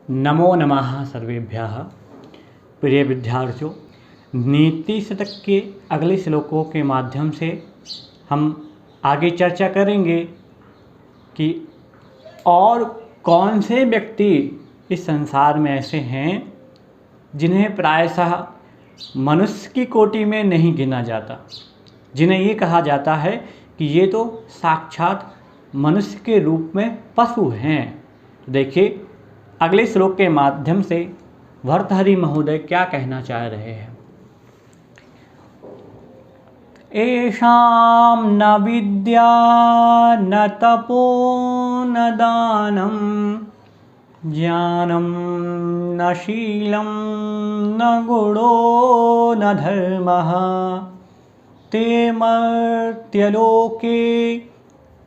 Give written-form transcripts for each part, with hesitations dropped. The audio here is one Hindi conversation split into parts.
नमो नमः सर्वेभ्यः। प्रिय विद्यार्थियों, नीति शतक के अगले श्लोकों के माध्यम से हम आगे चर्चा करेंगे कि और कौन से व्यक्ति इस संसार में ऐसे हैं जिन्हें प्रायशः मनुष्य की कोटि में नहीं गिना जाता, जिन्हें ये कहा जाता है कि ये तो साक्षात मनुष्य के रूप में पशु हैं। तो देखिए अगले श्लोक के माध्यम से भर्तृहरि महोदय क्या कहना चाह रहे हैं। एषां न विद्या न तपो न दानं ज्ञानं न शीलं न गुणो न धर्मः ते मर्त्यलोके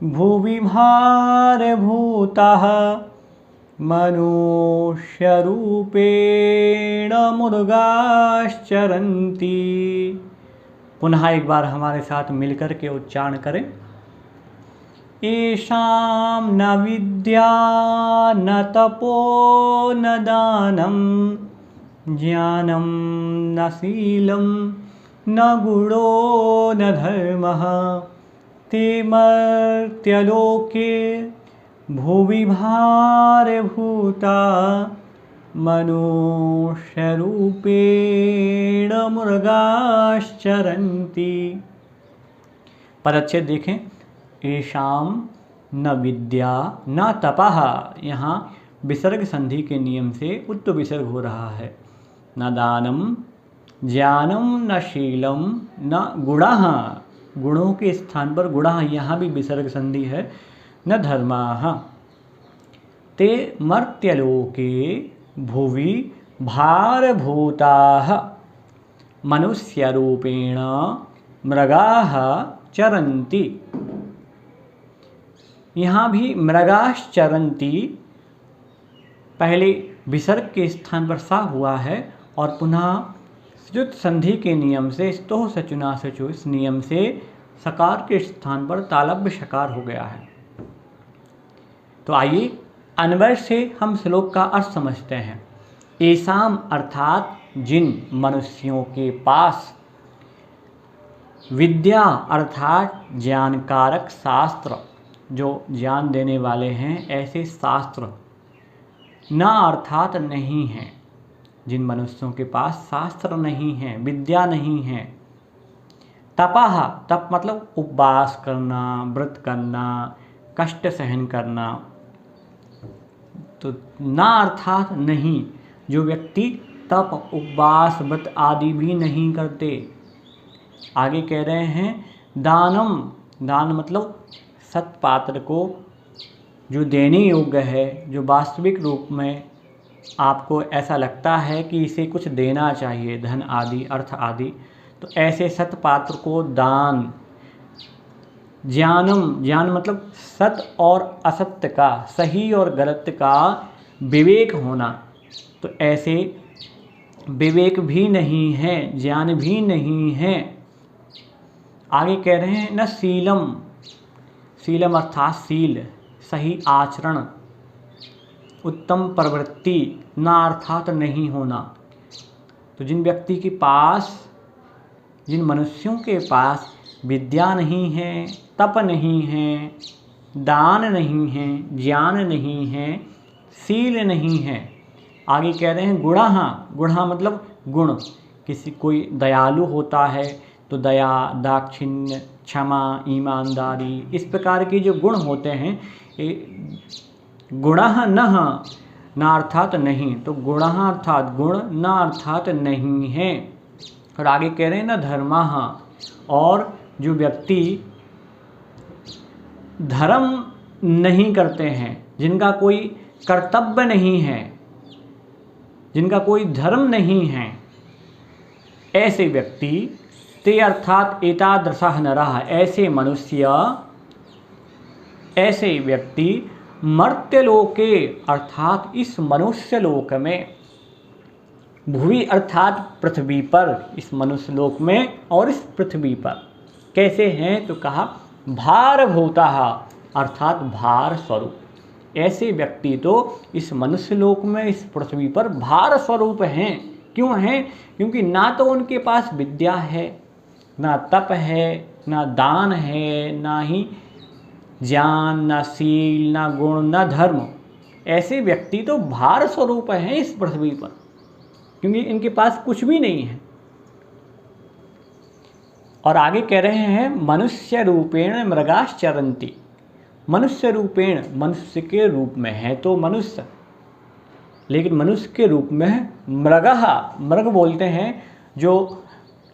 भुवि भारभूताः मनुष्यरूपेण मुर्गाश्चरन्ति। पुनः एक बार हमारे साथ मिलकर के उच्चारण करें। येषां न विद्या न तपो न दानं ज्ञानं न शीलं न गुणो न धर्मः ते मर्त्यलोके भुवि भारभूता मनुष्यरूपेण मुर्गाश्चरन्ति। पदच्छेद देखें। येषां न विद्या न तपः, यहाँ विसर्ग संधि के नियम से उत्त विसर्ग हो रहा है। न दानम ज्ञानम न शीलम न गुणः, गुणों के स्थान पर गुणः, यहाँ भी विसर्ग संधि है। न धर्माः ते मर्त्यलोके भुवि भारभूताः मनुष्यरूपेण मृगाः चरन्ति। यहाँ भी मृगाश्चरन्ति पहले विसर्ग के स्थान पर सा हुआ है और पुनः श्रुत संधि के नियम से स्तोह सचुना सचु इस नियम से सकार के स्थान पर तालव्य शकार हो गया है। तो आइए अन्वय से हम श्लोक का अर्थ समझते हैं। येषाम अर्थात जिन मनुष्यों के पास विद्या अर्थात ज्ञानकारक शास्त्र, जो ज्ञान देने वाले हैं ऐसे शास्त्र, न अर्थात नहीं हैं, जिन मनुष्यों के पास शास्त्र नहीं है, विद्या नहीं है। तपः, तप मतलब उपवास करना, व्रत करना, कष्ट सहन करना। तो ना अर्थात नहीं, जो व्यक्ति तप उपवास व्रत आदि भी नहीं करते। आगे कह रहे हैं दानम, दान मतलब सत्पात्र को जो देने योग्य है, जो वास्तविक रूप में आपको ऐसा लगता है कि इसे कुछ देना चाहिए, धन आदि अर्थ आदि, तो ऐसे सत्पात्र को दान। ज्ञानम, ज्ञान मतलब सत और असत्य का, सही और गलत का विवेक होना। तो ऐसे विवेक भी नहीं है, ज्ञान भी नहीं है। आगे कह रहे हैं न शीलम, शीलम अर्थात शील, सही आचरण, उत्तम प्रवृत्ति, ना अर्थात नहीं होना। तो जिन व्यक्ति के पास, जिन मनुष्यों के पास विद्या नहीं है, तप नहीं है, दान नहीं है, ज्ञान नहीं है, शील नहीं है। आगे कह रहे हैं गुणः, गुणः मतलब गुण। किसी कोई दयालु होता है तो दया, दाक्षिण्य, क्षमा, ईमानदारी, इस प्रकार के जो गुण होते हैं, गुणः नः, न अर्थात नहीं। तो गुणः अर्थात गुण, न अर्थात नहीं है। और आगे कह रहे हैं न धर्मः, और जो व्यक्ति धर्म नहीं करते हैं, जिनका कोई कर्तव्य नहीं है, जिनका कोई धर्म नहीं है, ऐसे व्यक्ति ते अर्थात एतादृशः नरः, ऐसे मनुष्य, ऐसे व्यक्ति मर्त्यलोके अर्थात इस मनुष्य लोक में, भुवि अर्थात पृथ्वी पर, इस मनुष्य लोक में और इस पृथ्वी पर कैसे हैं, तो कहा भारभूताः अर्थात भार स्वरूप। ऐसे व्यक्ति तो इस मनुष्य लोक में, इस पृथ्वी पर भार स्वरूप हैं। क्यों हैं? क्योंकि ना तो उनके पास विद्या है, ना तप है, ना दान है, ना ही ज्ञान, ना शील, ना गुण, ना धर्म। ऐसे व्यक्ति तो भार स्वरूप हैं इस पृथ्वी पर, क्योंकि इनके पास कुछ भी नहीं है। और आगे कह रहे हैं मनुष्य रूपेण मृगाश्चरन्ति। मनुष्य रूपेण, मनुष्य के रूप में है तो मनुष्य, लेकिन मनुष्य के रूप में है मृगः। मृग बोलते हैं जो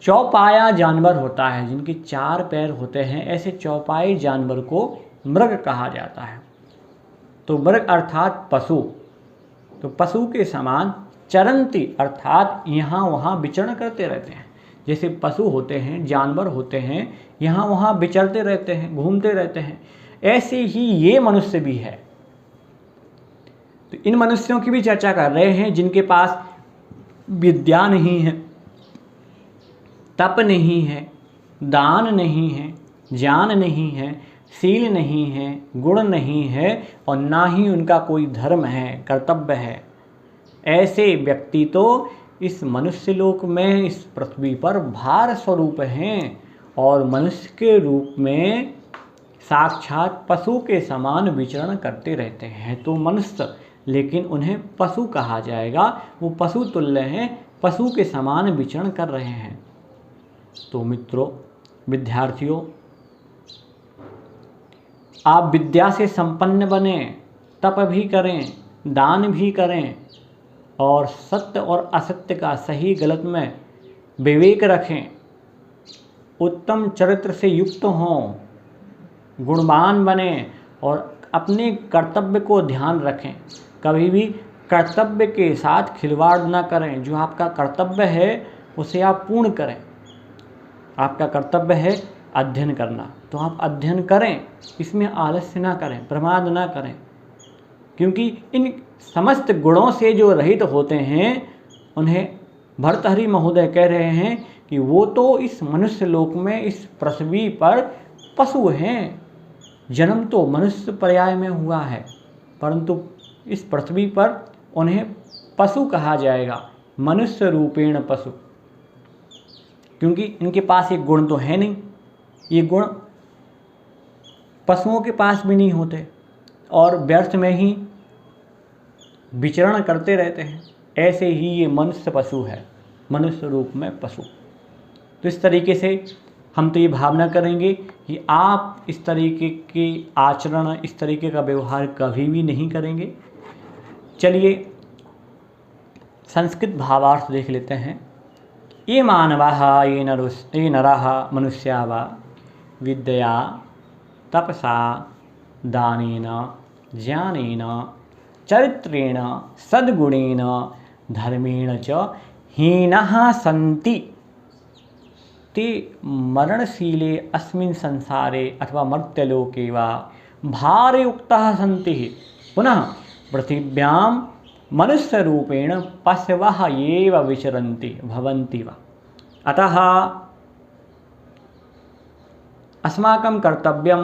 चौपाया जानवर होता है, जिनके 4 पैर होते हैं, ऐसे चौपाई जानवर को मृग कहा जाता है। तो मृग अर्थात पशु, तो पशु के समान चरंती अर्थात यहाँ वहाँ विचरण करते रहते हैं। जैसे पशु होते हैं, जानवर होते हैं, यहाँ वहाँ विचरते रहते हैं, घूमते रहते हैं, ऐसे ही ये मनुष्य भी है। तो इन मनुष्यों की भी चर्चा कर रहे हैं जिनके पास विद्या नहीं है, तप नहीं है, दान नहीं है, ज्ञान नहीं है, शील नहीं है, गुण नहीं है, और ना ही उनका कोई धर्म है, कर्तव्य है। ऐसे व्यक्ति तो इस मनुष्य लोक में, इस पृथ्वी पर भार स्वरूप हैं और मनुष्य के रूप में साक्षात पशु के समान विचरण करते रहते हैं। तो मनुष्य, लेकिन उन्हें पशु कहा जाएगा, वो पशु तुल्य हैं, पशु के समान विचरण कर रहे हैं। तो मित्रों, विद्यार्थियों, आप विद्या से संपन्न बने, तप भी करें, दान भी करें, और सत्य और असत्य का, सही गलत में विवेक रखें, उत्तम चरित्र से युक्त हों, गुणवान बने और अपने कर्तव्य को ध्यान रखें। कभी भी कर्तव्य के साथ खिलवाड़ ना करें। जो आपका कर्तव्य है उसे आप पूर्ण करें। आपका कर्तव्य है अध्ययन करना, तो आप अध्ययन करें, इसमें आलस्य ना करें, प्रमाद ना करें, क्योंकि इन समस्त गुणों से जो रहित होते हैं उन्हें भर्तृहरि महोदय कह रहे हैं कि वो तो इस मनुष्य लोक में, इस पृथ्वी पर पशु हैं। जन्म तो मनुष्य पर्याय में हुआ है, परंतु इस पृथ्वी पर उन्हें पशु कहा जाएगा, मनुष्य रूपेण पशु, क्योंकि इनके पास ये गुण तो है नहीं। ये गुण पशुओं के पास भी नहीं होते और व्यर्थ में ही विचरण करते रहते हैं। ऐसे ही ये मनुष्य पशु है, मनुष्य रूप में पशु। तो इस तरीके से हम तो ये भावना करेंगे कि आप इस तरीके के आचरण, इस तरीके का व्यवहार कभी भी नहीं करेंगे। चलिए संस्कृत भावार्थ देख लेते हैं। ये मानवाः ये नराः मनुष्या वा विद्या तपसा दानेन ज्ञानेन चरित्रेण सद्गुणेन धर्मेण च हीनः सन्ति ते मरणशीले अस्मिन् संसारे अथवा मर्त्यलोके वा भारयुक्ताः सन्ति। पुनः पृथिव्यां मनुष्यरूपेण पशवः एव विचरन्ति भवन्ति वा। अतः अस्माकं कर्तव्यं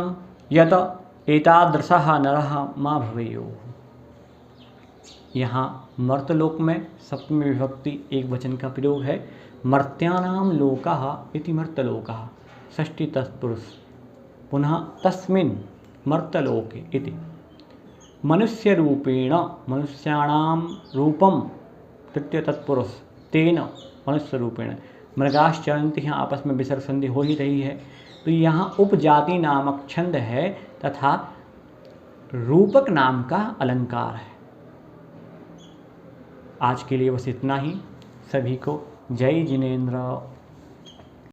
यत् एतादृशः नरः मा भवेयुः। यहाँ मर्त्यलोक में सप्तमी विभक्ति एक वचन का प्रयोग है। मर्त्यानां लोकः इति मर्त्यलोकः, षष्ठी तत्पुरुष। पुनः तस्मिन् मर्त्यलोके इति मनुष्यरूपेण, मनुष्याणां रूपम तृतीय तत्पुरुष, तेन मनुष्यरूपेण मृगाश्चरन्ति। यहाँ आपस में विसर्ग संधि हो ही रही है, तो यहाँ उपजाति नामक छंद है तथा रूपक नाम का अलंकार है। आज के लिए बस इतना ही। सभी को जय जिनेन्द्र।